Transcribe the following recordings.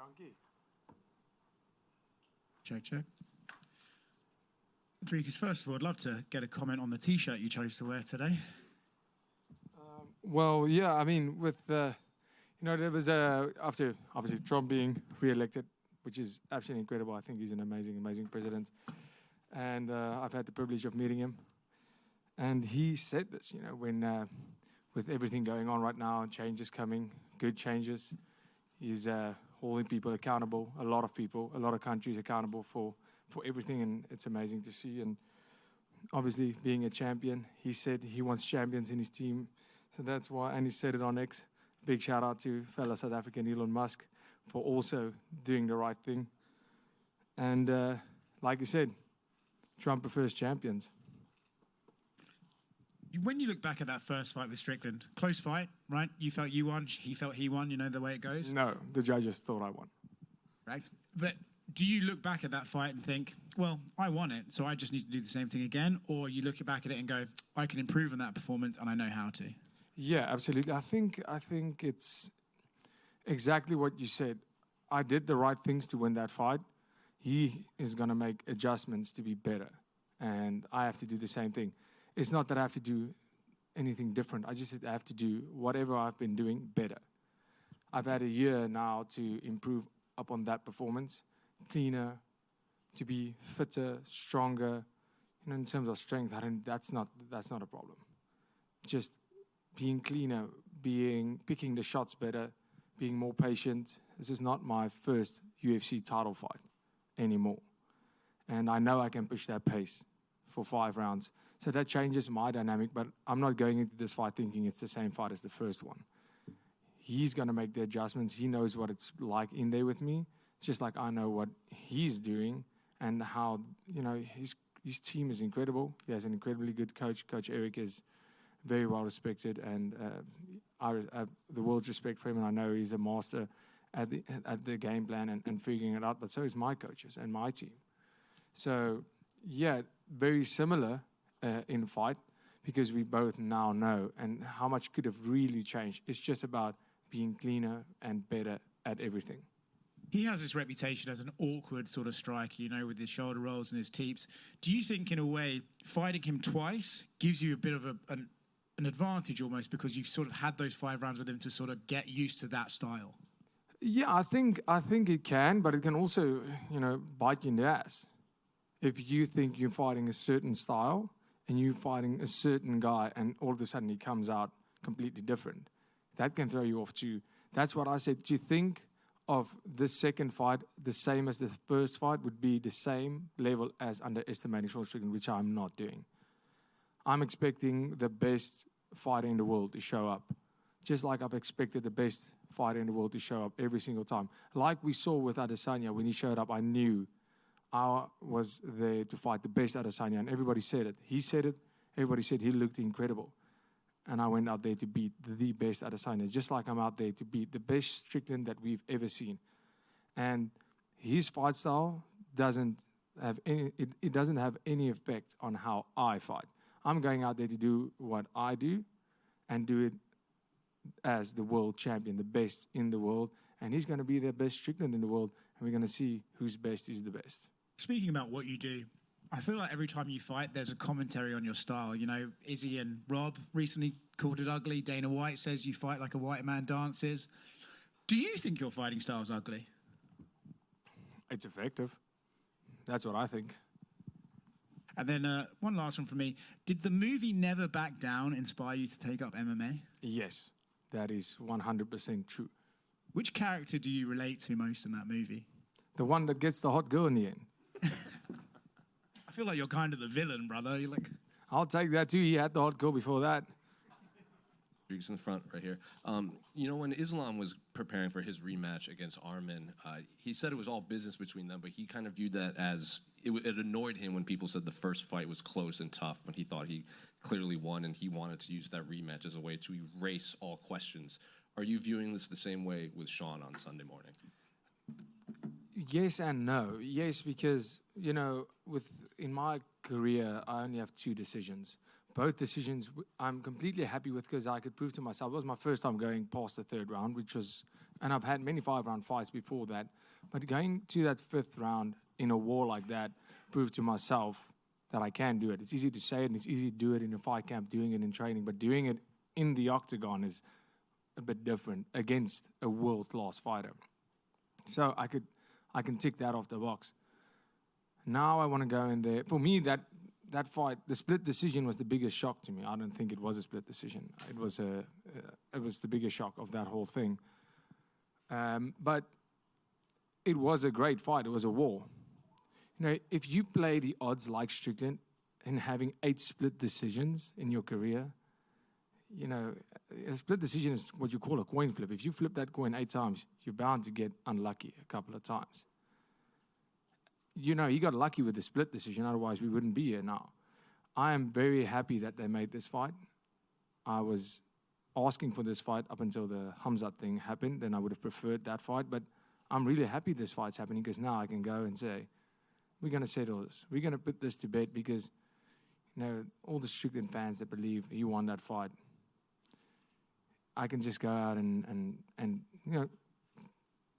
Dankie. Check, check. Dricus, first of all, I'd love to get a comment on the T-shirt you chose to wear today. Well, yeah, I mean, with there was after obviously Trump being re-elected, which is absolutely incredible. I think he's an amazing, amazing president, and I've had the privilege of meeting him. And he said this, when with everything going on right now, changes coming, good changes, he's holding people accountable, a lot of countries accountable for everything, and it's amazing to see. And obviously, being a champion, he said he wants champions in his team. So that's why, and he said it on X. Big shout out to fellow South African Elon Musk for also doing the right thing. And like you said, Trump prefers champions. When you look back at that first fight with Strickland, close fight, right? You felt you won, he felt he won, the way it goes? No, the judges thought I won. Right. But do you look back at that fight and think, well, I won it, so I just need to do the same thing again? Or you look back at it and go, I can improve on that performance and I know how to? Yeah, absolutely. I think it's exactly what you said. I did the right things to win that fight. He is going to make adjustments to be better, and I have to do the same thing. It's not that I have to do anything different. I just have to do whatever I've been doing better. I've had a year now to improve upon that performance, cleaner, to be fitter, stronger. In terms of strength, that's not a problem. Just being cleaner, picking the shots better, being more patient. This is not my first UFC title fight anymore. And I know I can push that pace for 5 rounds. So that changes my dynamic, but I'm not going into this fight thinking it's the same fight as the first one. He's going to make the adjustments. He knows what it's like in there with me, just like I know what he's doing and how, his team is incredible. He has an incredibly good coach. Coach Eric is very well respected, and I have the world's respect for him, and I know he's a master at the game plan and figuring it out, but so is my coaches and my team. So, yeah, very similar in fight, because we both now know, and how much could have really changed. It's just about being cleaner and better at everything. He has this reputation as an awkward sort of striker, with his shoulder rolls and his teeps. Do you think, in a way, fighting him twice gives you a bit of an advantage almost, because you've sort of had those 5 rounds with him to sort of get used to that style? Yeah, I think it can, but it can also, bite you in the ass. If you think you're fighting a certain style and you're fighting a certain guy and all of a sudden he comes out completely different, that can throw you off too. That's what I said. To think of this second fight the same as the first fight would be the same level as underestimating Sean Strickland, which I'm not doing. I'm expecting the best fighter in the world to show up, just like I've expected the best fighter in the world to show up every single time. Like we saw with Adesanya, when he showed up, I knew I was there to fight the best Adesanya, and everybody said it. He said it. Everybody said he looked incredible. And I went out there to beat the best Adesanya, just like I'm out there to beat the best Strickland that we've ever seen. And his fight style doesn't have any effect on how I fight. I'm going out there to do what I do and do it as the world champion, the best in the world. And he's going to be the best Strickland in the world, and we're going to see whose best is the best. Speaking about what you do, I feel like every time you fight, there's a commentary on your style. Izzy and Rob recently called it ugly. Dana White says you fight like a white man dances. Do you think your fighting style is ugly? It's effective. That's what I think. And then one last one from me. Did the movie Never Back Down inspire you to take up MMA? Yes, that is 100% true. Which character do you relate to most in that movie? The one that gets the hot girl in the end. I feel like you're kind of the villain, brother. You're like... I'll take that too. He had the hot girl before that. Dricus in the front right here. When Islam was preparing for his rematch against Arman, he said it was all business between them, but he kind of viewed that as it annoyed him when people said the first fight was close and tough, when he thought he clearly won, and he wanted to use that rematch as a way to erase all questions. Are you viewing this the same way with Sean on Sunday morning? Yes and no. Yes, because, in my career, I only have 2 decisions. Both decisions I'm completely happy with, because I could prove to myself, it was my first time going past the 3rd round, which was And I've had many 5-round fights before that. But going to that 5th round in a war like that proved to myself that I can do it. It's easy to say it, and it's easy to do it in a fight camp, doing it in training. But doing it in the octagon is a bit different against a world-class fighter. So I can tick that off the box. Now I want to go in there. For me, that fight, the split decision was the biggest shock to me. I don't think it was a split decision. It was the biggest shock of that whole thing. But it was a great fight. It was a war. You know, if you play the odds like Strickland and having 8 split decisions in your career, you know, a split decision is what you call a coin flip. If you flip that coin 8 times, you're bound to get unlucky a couple of times. You know, he got lucky with the split decision, otherwise we wouldn't be here now. I am very happy that they made this fight. I was asking for this fight up until the Hamzat thing happened, then I would have preferred that fight, but I'm really happy this fight's happening because now I can go and say, we're going to settle this. We're going to put this to bed because, you know, all the Strickland fans that believe he won that fight, I can just go out and you know,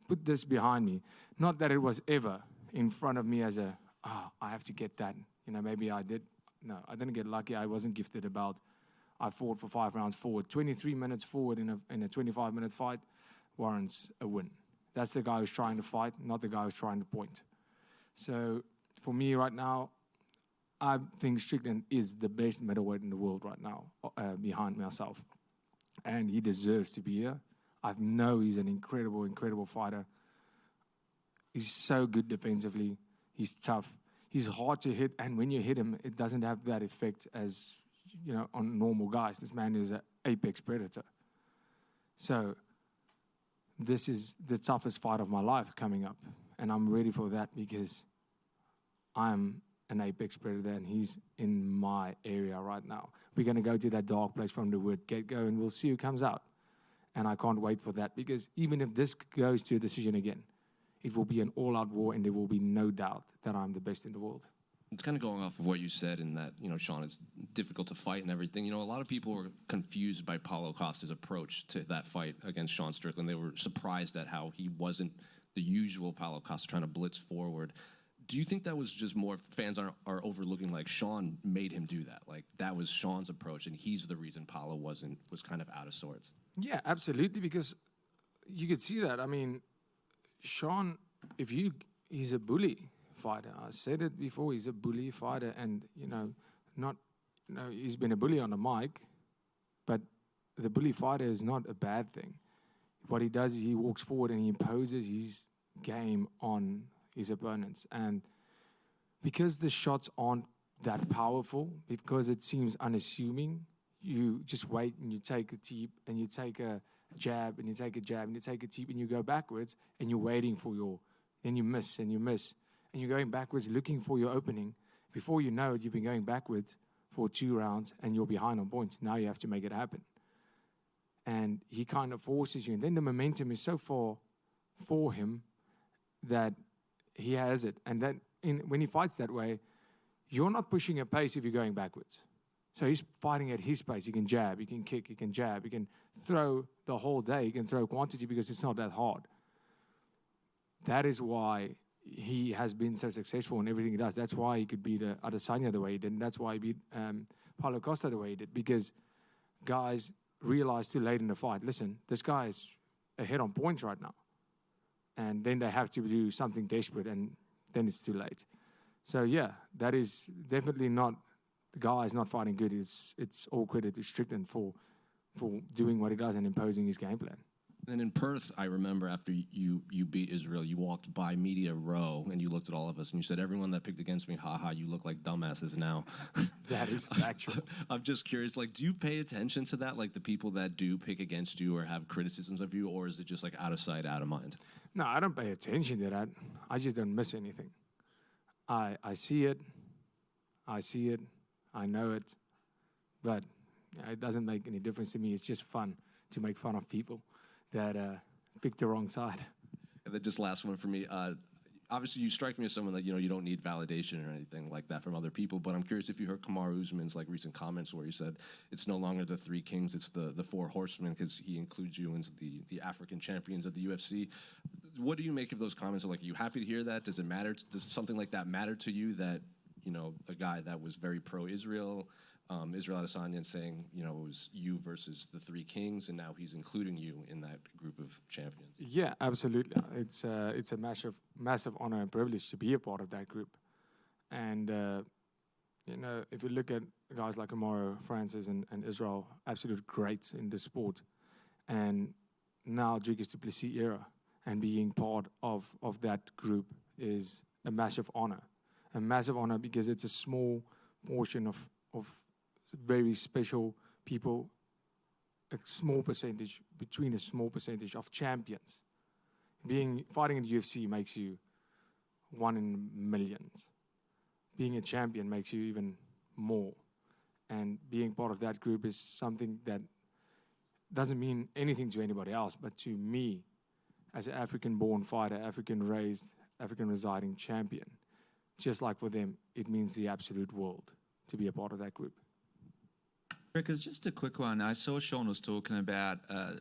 put this behind me. Not that it was ever in front of me as a, I have to get that. You know, maybe I did. No, I didn't get lucky. I wasn't gifted a belt. I fought for 5 rounds forward. 23 minutes forward in a 25-minute fight warrants a win. That's the guy who's trying to fight, not the guy who's trying to point. So for me right now, I think Strickland is the best middleweight in the world right now, behind myself. And he deserves to be here. I know he's an incredible, incredible fighter. He's so good defensively. He's tough. He's hard to hit. And when you hit him, it doesn't have that effect as, you know, on normal guys. This man is an apex predator. So this is the toughest fight of my life coming up. And I'm ready for that because I'm an apex predator and he's in my area right now. We're going to go to that dark place from the word get-go and we'll see who comes out. And I can't wait for that because even if this goes to a decision again, it will be an all-out war and there will be no doubt that I'm the best in the world. It's kind of going off of what you said in that, you know, Sean, it's difficult to fight and everything. You know, a lot of people were confused by Paulo Costa's approach to that fight against Sean Strickland. They were surprised at how he wasn't the usual Paulo Costa trying to blitz forward. Do you think that was just more fans are overlooking, like Sean made him do that? Like that was Sean's approach and he's the reason Paulo was kind of out of sorts? Yeah, absolutely, because you could see that. I mean, Sean, he's a bully fighter. I said it before, he's a bully fighter and, you know, he's been a bully on the mic, but the bully fighter is not a bad thing. What he does is he walks forward and he imposes his game on his opponents. And because the shots aren't that powerful, because it seems unassuming, you just wait and you take a teep and you take a jab and you take a jab and you take a teep and you go backwards and you're waiting for then you miss and you miss. And you're going backwards looking for your opening. Before you know it, you've been going backwards for 2 rounds and you're behind on points. Now you have to make it happen. And he kind of forces you. And then the momentum is so far for him that he has it. And then when he fights that way, you're not pushing a pace if you're going backwards. So he's fighting at his pace. He can jab, he can kick, he can jab, he can throw the whole day, he can throw quantity because it's not that hard. That is why he has been so successful in everything he does. That's why he could beat Adesanya the way he did. And that's why he beat Paulo Costa the way he did. Because guys realize too late in the fight, listen, this guy is ahead on points right now. And then they have to do something desperate, and then it's too late. So, yeah, that is definitely not, the guy is not fighting good. It's all credit to Strickland for doing what he does and imposing his game plan. And in Perth, I remember after you beat Israel, you walked by Media Row and you looked at all of us and you said, everyone that picked against me, haha, you look like dumbasses now. That is factual. I'm just curious, like, do you pay attention to that, like the people that do pick against you or have criticisms of you, or is it just like out of sight, out of mind? No, I don't pay attention to that. I just don't miss anything. I see it. I know it. But it doesn't make any difference to me. It's just fun to make fun of people that picked the wrong side. And then just last one for me. obviously you strike me as someone that, you don't need validation or anything like that from other people, but I'm curious if you heard Kamaru Usman's like recent comments where he said it's no longer the three kings, it's the four horsemen, because he includes you into the African champions of the UFC. What do you make of those comments? Like, are you happy to hear that? Does it matter? Does something like that matter to you, that, a guy that was very pro-Israel, Israel Adesanya, saying, it was you versus the three kings, and now he's including you in that group of champions? Yeah, absolutely. It's a massive honor and privilege to be a part of that group. And, if you look at guys like Kamaru, Francis, and Israel, absolute greats in the sport. And now Dricus du Plessis era, and being part of that group is a massive honor. A massive honor because it's a small portion of very special people, a small percentage of champions. Fighting in the UFC makes you one in millions. Being a champion makes you even more. And being part of that group is something that doesn't mean anything to anybody else, but to me, as an African-born fighter, African-raised, African-residing champion, just like for them, it means the absolute world to be a part of that group. Dricus, just a quick one. I saw Sean was talking about a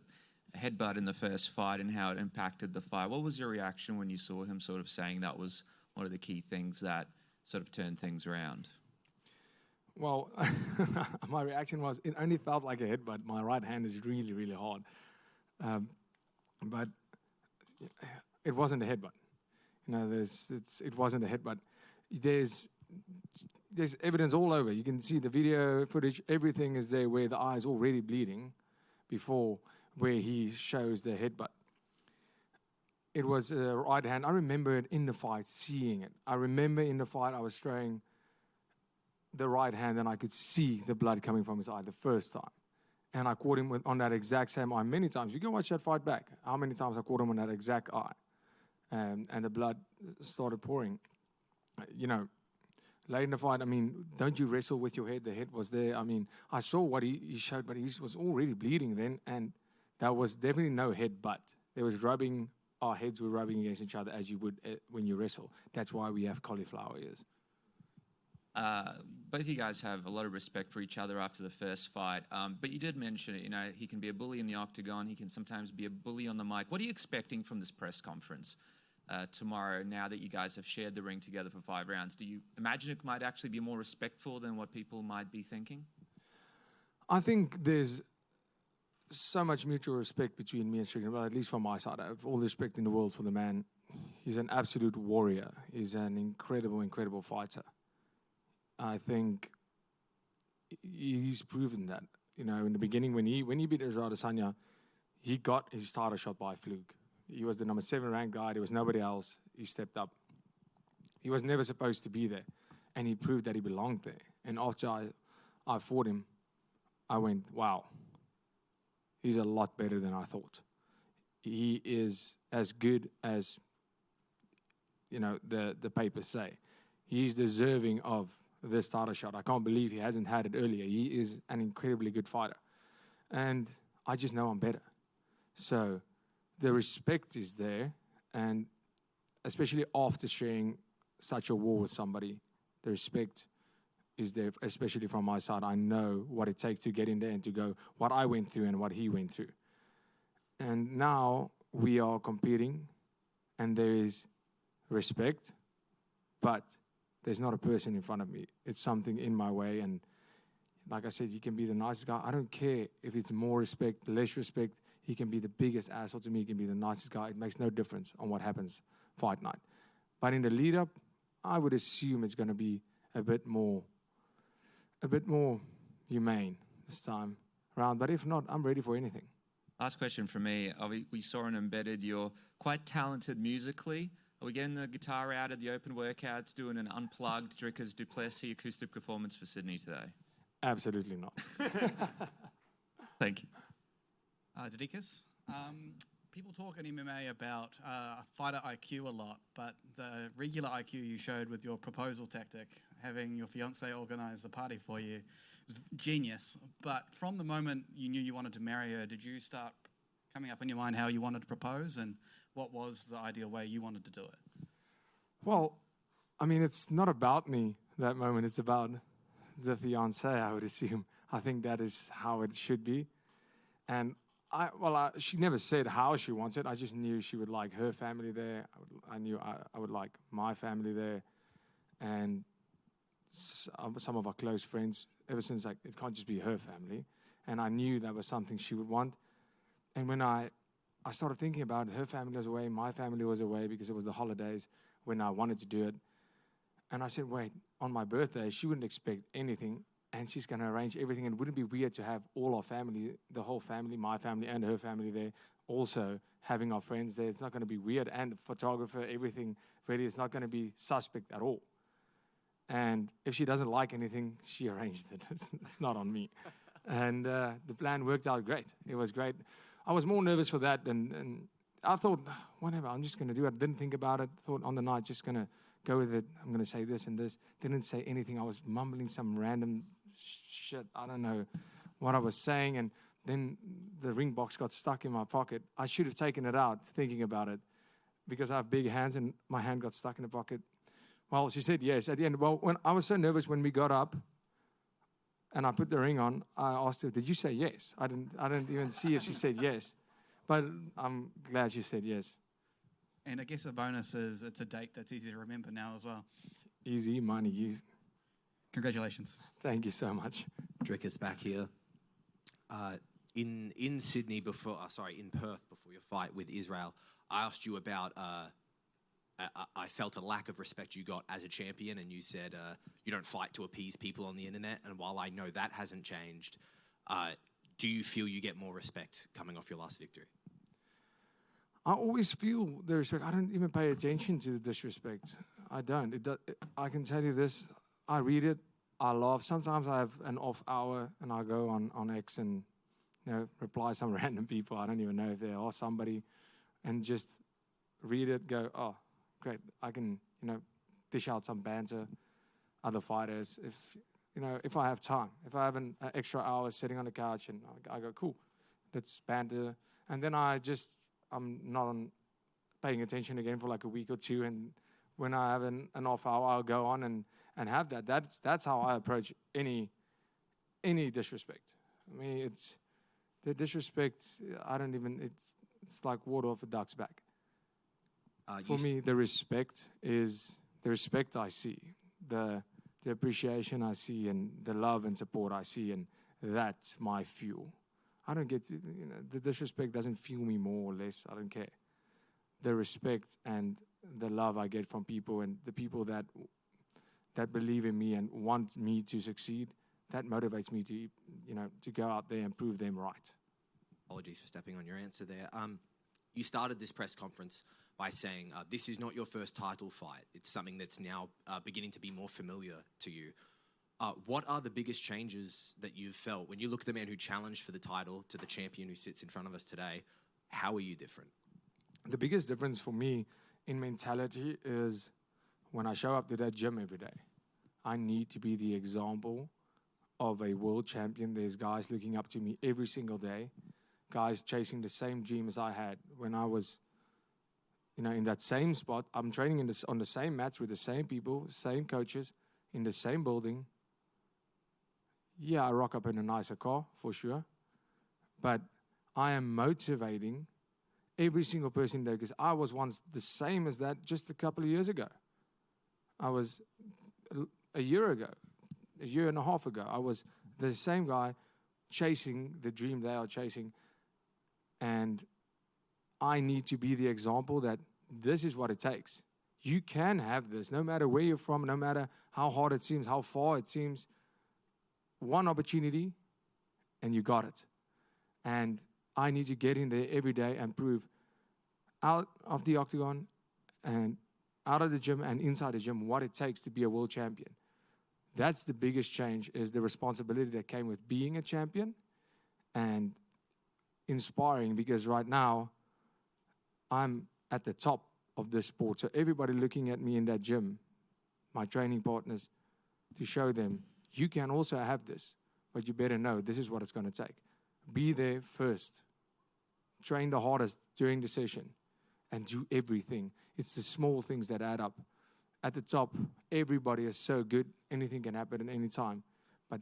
headbutt in the first fight and how it impacted the fight. What was your reaction when you saw him sort of saying that was one of the key things that sort of turned things around? Well, my reaction was it only felt like a headbutt. My right hand is really, really hard. But it wasn't a headbutt. It wasn't a headbutt. There's evidence all over. You can see the video footage. Everything is there where the eye is already bleeding before where he shows the headbutt. It was a right hand. I remember it in the fight, seeing it. I remember in the fight I was throwing the right hand and I could see the blood coming from his eye the first time. And I caught him on that exact same eye many times. You can watch that fight back. How many times I caught him on that exact eye. And the blood started pouring. Late in the fight, don't you wrestle with your head? The head was there. I saw what he showed, but he was already bleeding then. And that was definitely no headbutt. There was rubbing. Our heads were rubbing against each other as you would when you wrestle. That's why we have cauliflower ears. Both of you guys have a lot of respect for each other after the first fight. But you did mention it, he can be a bully in the octagon. He can sometimes be a bully on the mic. What are you expecting from this press conference tomorrow, now that you guys have shared the ring together for 5 rounds? Do you imagine it might actually be more respectful than what people might be thinking? I think there's so much mutual respect between me and Strickland, well, at least from my side. I have all the respect in the world for the man. He's an absolute warrior. He's an incredible, incredible fighter. I think he's proven that. In the beginning, when he beat Israel Adesanya, he got his title shot by fluke. He was the number 7 ranked guy. There was nobody else. He stepped up. He was never supposed to be there, and he proved that he belonged there. And after I fought him, I went, wow, he's a lot better than I thought. He is as good as, the papers say. He's deserving of this title shot. I can't believe he hasn't had it earlier. He is an incredibly good fighter. And I just know I'm better. So the respect is there, and especially after sharing such a war with somebody, the respect is there, especially from my side. I know what it takes to get in there and to go what I went through and what he went through. And now we are competing, and there is respect, but there's not a person in front of me. It's something in my way, and like I said, you can be the nicest guy. I don't care if it's more respect, less respect. He can be the biggest asshole to me. He can be the nicest guy. It makes no difference on what happens fight night. But in the lead-up, I would assume it's going to be a bit more humane this time around. But if not, I'm ready for anything. Last question from me. We saw in Embedded you're quite talented musically. Are we getting the guitar out of the open workouts, doing an unplugged Dricus du Plessis acoustic performance for Sydney today? Absolutely not. Thank you. Dricus, people talk in MMA about fighter IQ a lot, but the regular IQ you showed with your proposal tactic, having your fiancée organise the party for you, is genius. But from the moment you knew you wanted to marry her, did you start coming up in your mind how you wanted to propose, and what was the ideal way you wanted to do it? Well, I mean, it's not about me, that moment. It's about the fiancé, I would assume. I think that is how it should be. And she never said how she wants it. I just knew she would like her family there. I knew I would like my family there. And some of our close friends, ever since, like, it can't just be her family. And I knew that was something she would want. And when I started thinking about it, her family was away, my family was away because it was the holidays when I wanted to do it. And I said, wait, on my birthday, she wouldn't expect anything, and she's going to arrange everything. And wouldn't it be weird to have all our family, the whole family, my family and her family there, also having our friends there? It's not going to be weird. And the photographer, everything ready. It's not going to be suspect at all. And if she doesn't like anything, she arranged it. It's not on me. And the plan worked out great. It was great. I was more nervous for that than I thought, whatever, I'm just going to do it. Didn't think about it. Thought on the night, just going to go with it. I'm going to say this and this. Didn't say anything. I was mumbling some random shit. I don't know what I was saying. And then the ring box got stuck in my pocket. I should have taken it out, thinking about it, because I have big hands and my hand got stuck in the pocket. Well, she said yes at the end. Well, when I was so nervous when we got up and I put the ring on, I asked her, did you say yes? I didn't even see if she said yes. But I'm glad she said yes. And I guess the bonus is it's a date that's easy to remember now as well. Easy money. Easy. Congratulations. Thank you so much. Dricus back here. In Sydney in Perth before your fight with Israel, I asked you about, I felt a lack of respect you got as a champion, and you said you don't fight to appease people on the internet. And while I know that hasn't changed, do you feel you get more respect coming off your last victory? I always feel the respect. I don't even pay attention to the disrespect. I don't. I can tell you this. I read it. I laugh. Sometimes I have an off hour and I go on X and reply some random people. I don't even know if they are somebody, and just read it. Go, oh, great. I can dish out some banter. Other fighters, if I have time, if I have an extra hour sitting on the couch, and I go, cool, let's banter, and then I'm not paying attention again for like a week or two, and when I have an off hour, I'll go on and have that. That's how I approach any disrespect. I mean, it's the disrespect. I don't even. It's like water off a duck's back. For me, the respect is the respect I see, the appreciation I see, and the love and support I see, and that's my fuel. I don't get the disrespect doesn't fuel me more or less. I don't care. The respect and the love I get from people, and the people that believe in me and want me to succeed, that motivates me to go out there and prove them right. Apologies for stepping on your answer there. You started this press conference by saying this is not your first title fight. It's something that's now beginning to be more familiar to you. What are the biggest changes that you've felt when you look at the man who challenged for the title to the champion who sits in front of us today? How are you different? The biggest difference for me in mentality is when I show up to that gym every day. I need to be the example of a world champion. There's guys looking up to me every single day, guys chasing the same dream as I had when I was in that same spot. I'm training on the same mats with the same people, same coaches, in the same building. Yeah, I rock up in a nicer car, for sure. But I am motivating every single person there, because I was once the same as that just a couple of years ago. I was a year and a half ago. I was the same guy chasing the dream they are chasing. And I need to be the example that this is what it takes. You can have this, no matter where you're from, no matter how hard it seems, how far it seems. One opportunity, and you got it. And I need to get in there every day and prove out of the octagon and out of the gym and inside the gym what it takes to be a world champion. That's the biggest change, is the responsibility that came with being a champion, and inspiring, because right now I'm at the top of this sport. So everybody looking at me in that gym, my training partners, to show them, you can also have this, but you better know this is what it's going to take. Be there first. Train the hardest during the session and do everything. It's the small things that add up. at the top, everybody is so good. Anything can happen at any time. But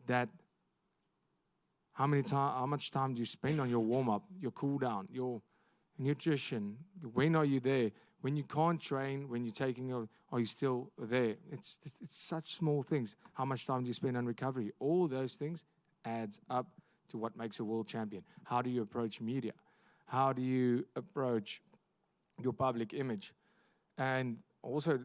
how much time do you spend on your warm-up, your cool-down, your nutrition? When are you there? When you can't train, when you're taking, are you still there? It's such small things. How much time do you spend on recovery? All those things adds up to what makes a world champion. How do you approach media? How do you approach your public image? And also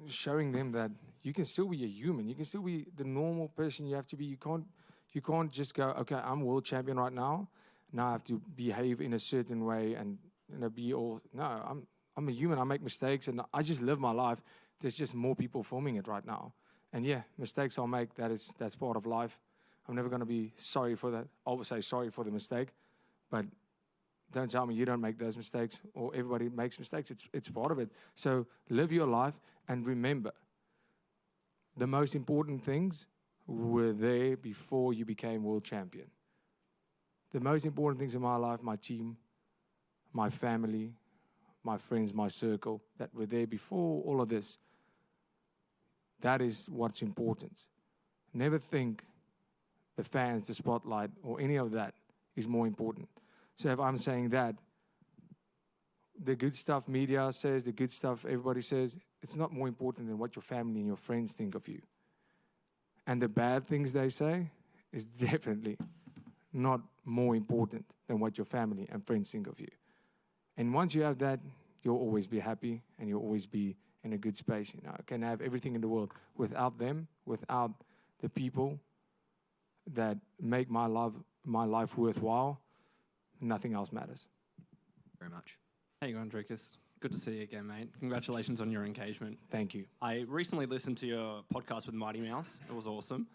showing them that you can still be a human. You can still be the normal person you have to be. You can't just go, okay, I'm world champion right now. Now I have to behave in a certain way and be all. No, I'm a human. I make mistakes and I just live my life. There's just more people filming it right now. And yeah, mistakes I'll make. That's part of life. I'm never going to be sorry for that. I will say sorry for the mistake, but don't tell me you don't make those mistakes, or everybody makes mistakes. It's part of it. So live your life and remember, the most important things were there before you became world champion. The most important things in my life, my team, my family, my friends, my circle, that were there before all of this. That is what's important. Never think the fans, the spotlight, or any of that is more important. So if I'm saying that, the good stuff media says, the good stuff everybody says, it's not more important than what your family and your friends think of you. And the bad things they say is definitely not more important than what your family and friends think of you. And once you have that, you'll always be happy and you'll always be in a good space. You know, I can have everything in the world. Without them, without the people that make my life worthwhile, nothing else matters. Very much. How you going, Dricus? Good to see you again, mate. Congratulations on your engagement. Thank you. I recently listened to your podcast with Mighty Mouse. It was awesome.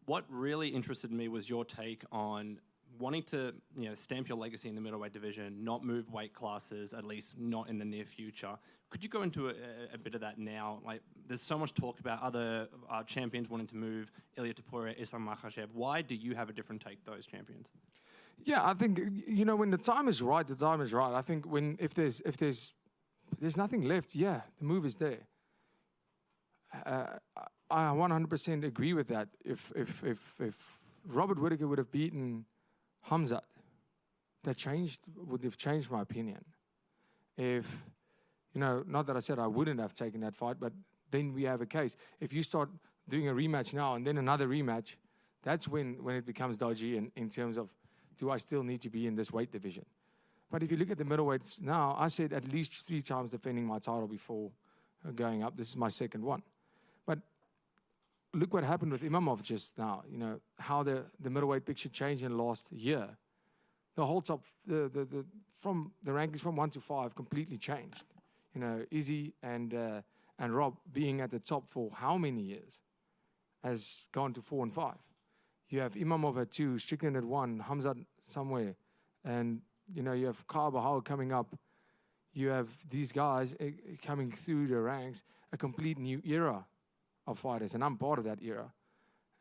What really interested me was your take on wanting to, stamp your legacy in the middleweight division, not move weight classes, at least not in the near future. Could you go into a bit of that now? Like, there's so much talk about other champions wanting to move, Ilia Topuria, Islam Makhachev. Why do you have a different take, those champions? Yeah, I think, when the time is right, the time is right. I think if there's nothing left, yeah, the move is there. I 100% agree with that. If Robert Whittaker would have beaten Hamzat, would have changed my opinion. If, not that I said I wouldn't have taken that fight, but then we have a case. If you start doing a rematch now and then another rematch, that's when it becomes dodgy in terms of, do I still need to be in this weight division? But if you look at the middleweights now, I said at least 3 times defending my title before going up. This is my second one. But look what happened with Imamov just now. How the middleweight picture changed in the last year. The whole top, from the rankings from 1 to 5 completely changed. Izzy and Rob being at the top for how many years has gone to 4 and 5. You have Imamov at 2, Strickland at 1, Hamzat somewhere, and you have Kyle Bahal coming up. You have these guys coming through the ranks, a complete new era of fighters, and I'm part of that era.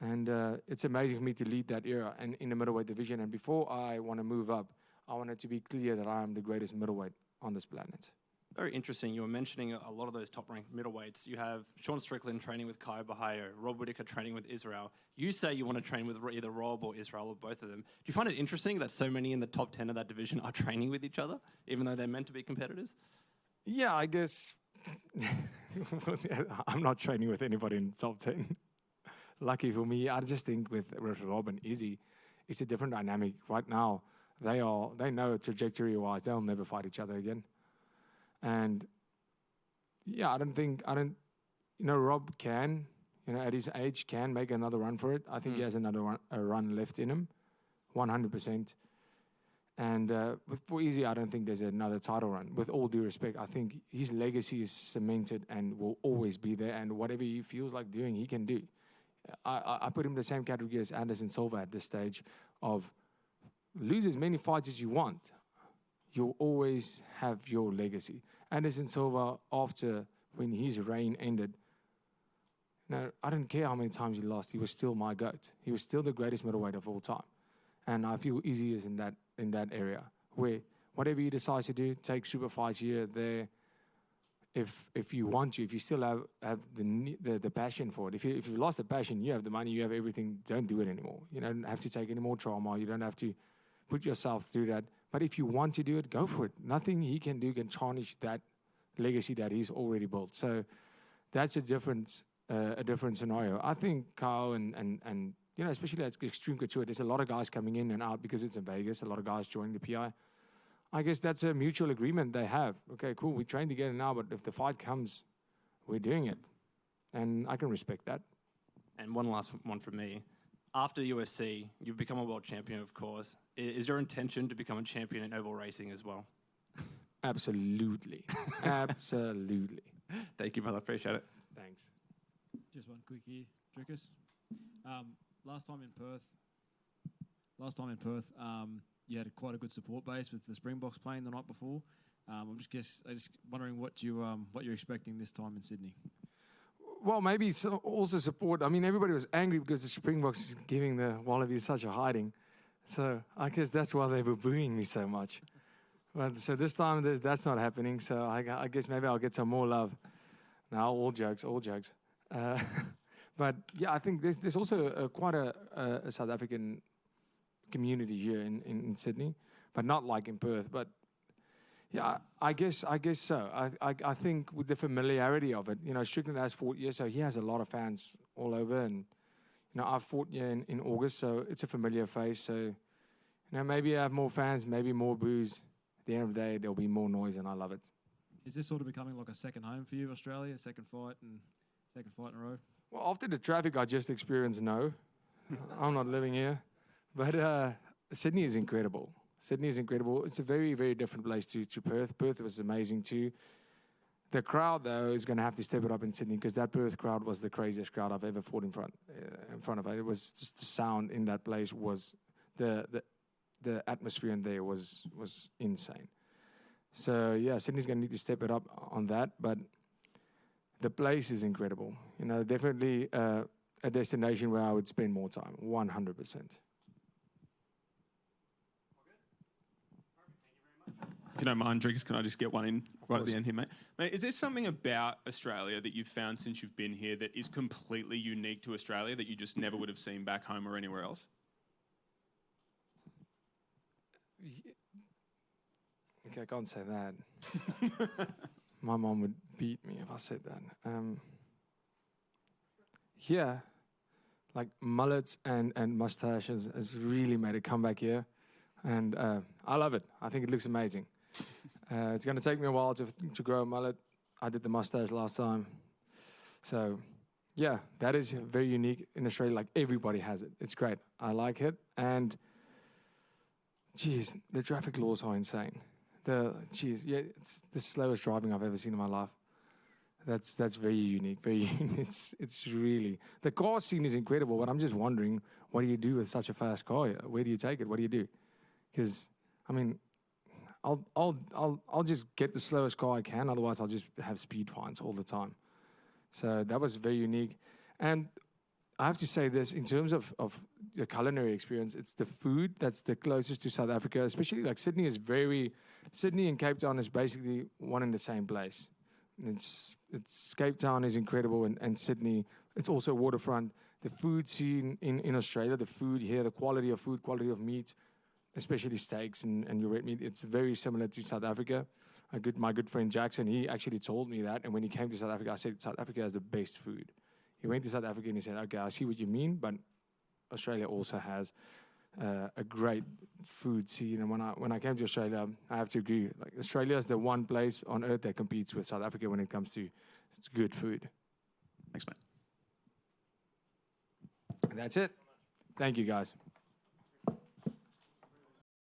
And it's amazing for me to lead that era and in the middleweight division. And before I want to move up, I want it to be clear that I am the greatest middleweight on this planet. Very interesting. You were mentioning a lot of those top-ranked middleweights. You have Sean Strickland training with Kai Bahio, Rob Whittaker training with Israel. You say you want to train with either Rob or Israel or both of them. Do you find it interesting that so many in the top 10 of that division are training with each other, even though they're meant to be competitors? Yeah, I guess I'm not training with anybody in the top 10. Lucky for me, I just think with Rob and Izzy, it's a different dynamic. Right now, they know trajectory-wise, they'll never fight each other again. And yeah, Rob can, at his age, can make another run for it. I think he has another run left in him, 100%. And for Izzy, I don't think there's another title run. With all due respect, I think his legacy is cemented and will always be there. And whatever he feels like doing, he can do. I put him in the same category as Anderson Silva at this stage of lose as many fights as you want. You'll always have your legacy. Anderson Silva, when his reign ended, I don't care how many times he lost, he was still my GOAT. He was still the greatest middleweight of all time. And I feel Izzy is in that area, where whatever he decides to do, take super fights here, there, if you want to, if you still have the passion for it. If you lost the passion, you have the money, you have everything. Don't do it anymore. You don't have to take any more trauma. You don't have to put yourself through that. But if you want to do it, go for it. Nothing he can do can tarnish that legacy that he's already built. So that's a different scenario. I think Kyle and especially at Extreme Couture, there's a lot of guys coming in and out because it's in Vegas. A lot of guys joining the PI. I guess that's a mutual agreement they have. Okay, cool. We train together now, but if the fight comes, we're doing it, and I can respect that. And one last one from me. After the UFC, you've become a world champion, of course. Is your intention to become a champion in oval racing as well? Absolutely. Absolutely. Thank you, brother. Appreciate it. Thanks. Just one quickie, Dricus. Last time in Perth, you had quite a good support base with the Springboks playing the night before. I'm just wondering what you're expecting this time in Sydney. Well, maybe also support. I mean, everybody was angry because the Springboks is giving the Wallabies such a hiding. So I guess that's why they were booing me so much. But so this time that's not happening. So I guess maybe I'll get some more love. Now, all jokes. But yeah, I think there's also quite a South African community here in Sydney, but not like in Perth. But yeah, I guess so. I think with the familiarity of it, Strickland has fought here, so he has a lot of fans all over, and I've fought here in August, so it's a familiar face. So maybe I have more fans, maybe more boos. At the end of the day, there'll be more noise, and I love it. Is this sort of becoming like a second home for you, Australia? Second fight in a row? Well, after the traffic I just experienced, no, I'm not living here. But Sydney is incredible. It's a very, very different place to Perth. Perth was amazing too. The crowd, though, is going to have to step it up in Sydney because that Perth crowd was the craziest crowd I've ever fought in front of it. It was just the sound in that place was the atmosphere in there was insane. So yeah, Sydney's going to need to step it up on that. But the place is incredible. Definitely a destination where I would spend more time. 100%. If you don't mind, Dricus, can I just get one in right at the end here, mate? Mate, is there something about Australia that you've found since you've been here that is completely unique to Australia that you just never would have seen back home or anywhere else? Okay, I can't say that. My mom would beat me if I said that. Yeah, like mullets and mustaches has really made a comeback here. And I love it. I think it looks amazing. It's going to take me a while to grow a mullet. I did the mustache last time. So, yeah, that is very unique in Australia. Like, everybody has it. It's great. I like it. And, geez, the traffic laws are insane. It's the slowest driving I've ever seen in my life. That's very unique. Very unique. It's really... The car scene is incredible, but I'm just wondering, what do you do with such a fast car? Where do you take it? What do you do? Because, I mean, I'll just get the slowest car I can. Otherwise, I'll just have speed fines all the time. So that was very unique. And I have to say this, in terms of the culinary experience, it's the food that's the closest to South Africa, especially like Sydney and Cape Town is basically one in the same place. It's Cape Town is incredible, and Sydney, it's also waterfront. The food scene in Australia, the food here, the quality of food, quality of meat, especially steaks and your red meat, it's very similar to South Africa. My good friend Jackson, he actually told me that, and when he came to South Africa, I said South Africa has the best food. He went to South Africa and he said, okay, I see what you mean, but Australia also has a great food scene. And when I came to Australia, I have to agree, like Australia is the one place on earth that competes with South Africa when it comes to good food. Thanks, mate. And that's it. Thank you, guys.